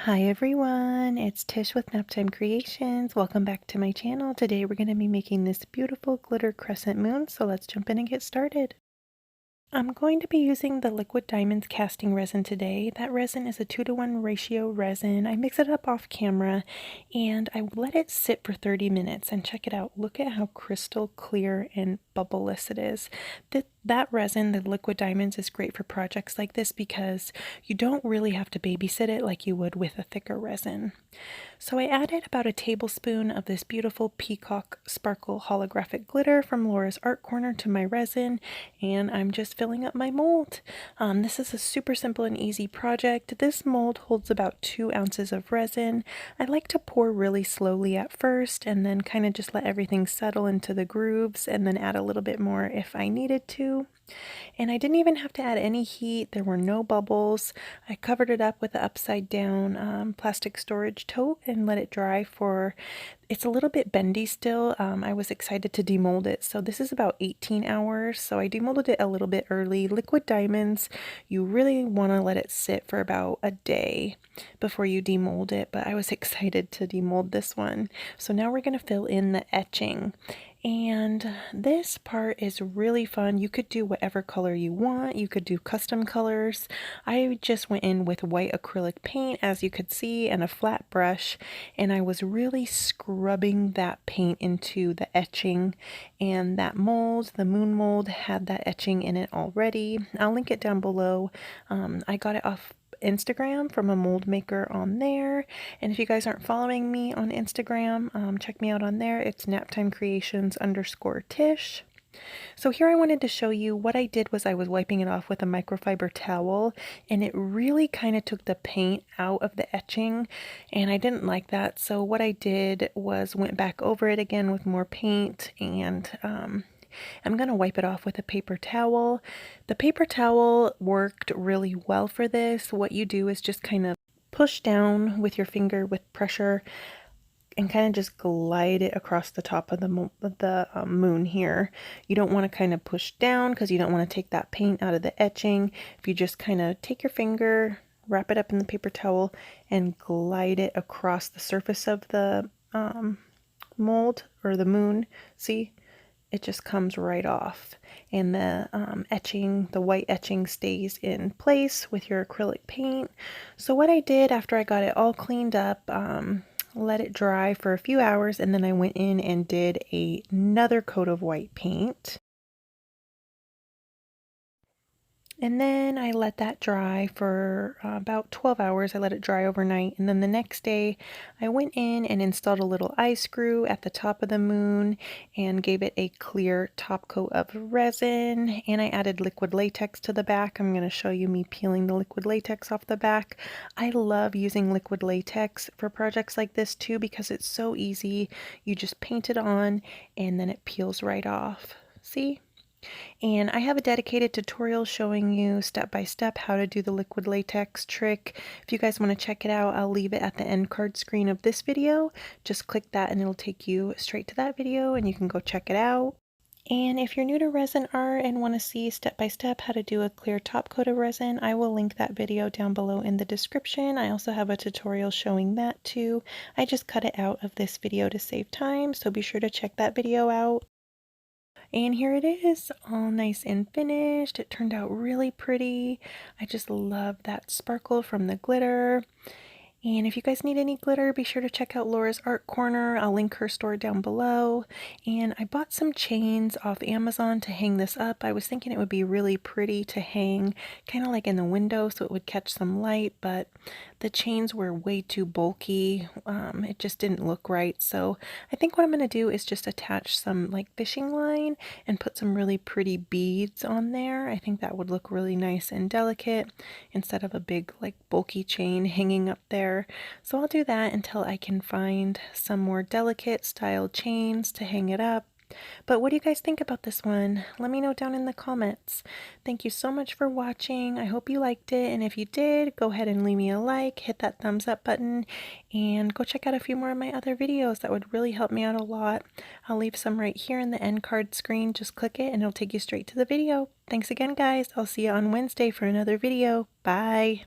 Hi everyone, it's Tish with Naptime Creations. Welcome back to my channel. Today we're going to be making this beautiful glitter crescent moon, so let's jump in and get started. I'm going to be using the Liquid Diamonds casting resin today. That resin is a 2-to-1 ratio resin. I mix it up off camera and I let it sit for 30 minutes and check it out. Look at how crystal clear and bubbleless it is. That resin, the Liquid Diamonds, is great for projects like this because you don't really have to babysit it like you would with a thicker resin. So I added about a tablespoon of this beautiful peacock sparkle holographic glitter from Laura's Art Corner to my resin, and I'm just filling up my mold. This is a super simple and easy project. This mold holds about 2 ounces of resin. I like to pour really slowly at first and then kind of just let everything settle into the grooves and then add a little bit more if I needed to. And I didn't even have to add any heat. There were no bubbles. I covered it up with an upside down plastic storage tote and let it dry for, it's a little bit bendy still. I was excited to demold it. So this is about 18 hours. So I demolded it a little bit early. Liquid Diamonds, you really want to let it sit for about a day before you demold it. But I was excited to demold this one. So now we're going to fill in the etching. And this part is really fun. You could do whatever color you want. You could do custom colors. I just went in with white acrylic paint, as you could see, and a flat brush, and I was really scrubbing that paint into the etching. And that mold, the moon mold, had that etching in it already. I'll link it down below. I got it off Instagram from a mold maker on there, and if you guys aren't following me on Instagram, check me out on there. It's naptimecreations_Tish. So here I wanted to show you what I did was I was wiping it off with a microfiber towel, and it really kind of took the paint out of the etching, and I didn't like that. So what I did was went back over it again with more paint, and I'm going to wipe it off with a paper towel. The paper towel worked really well for this. What you do is just kind of push down with your finger with pressure and kind of just glide it across the top of the moon here. You don't want to kind of push down because you don't want to take that paint out of the etching. If you just kind of take your finger, wrap it up in the paper towel, and glide it across the surface of the mold or the moon, see? It just comes right off, and the etching, the white etching, stays in place with your acrylic paint. So what I did after I got it all cleaned up, let it dry for a few hours, and then I went in and did another coat of white paint. And then I let that dry for about 12 hours. I let it dry overnight. And then the next day I went in and installed a little eye screw at the top of the moon and gave it a clear top coat of resin. And I added liquid latex to the back. I'm going to show you me peeling the liquid latex off the back. I love using liquid latex for projects like this too because it's so easy. You just paint it on and then it peels right off. See? And I have a dedicated tutorial showing you step by step how to do the liquid latex trick. If you guys want to check it out, I'll leave it at the end card screen of this video. Just click that and it'll take you straight to that video and you can go check it out. And if you're new to resin art and want to see step by step how to do a clear top coat of resin, I will link that video down below in the description. I also have a tutorial showing that too. I just cut it out of this video to save time, so be sure to check that video out. And here it is, all nice and finished. It turned out really pretty. I just love that sparkle from the glitter. And if you guys need any glitter, be sure to check out Laura's Art Corner. I'll link her store down below. And I bought some chains off Amazon to hang this up. I was thinking it would be really pretty to hang kind of like in the window so it would catch some light, but the chains were way too bulky. It just didn't look right. So I think what I'm going to do is just attach some like fishing line and put some really pretty beads on there. I think that would look really nice and delicate instead of a big like bulky chain hanging up there. So I'll do that until I can find some more delicate style chains to hang it up. But what do you guys think about this one? Let me know down in the comments. Thank you so much for watching. I hope you liked it, and if you did, go ahead and leave me a like, hit that thumbs up button, and go check out a few more of my other videos. That would really help me out a lot. I'll leave some right here in the end card screen. Just click it and it'll take you straight to the video. Thanks again, guys. I'll see you on Wednesday for another video. Bye!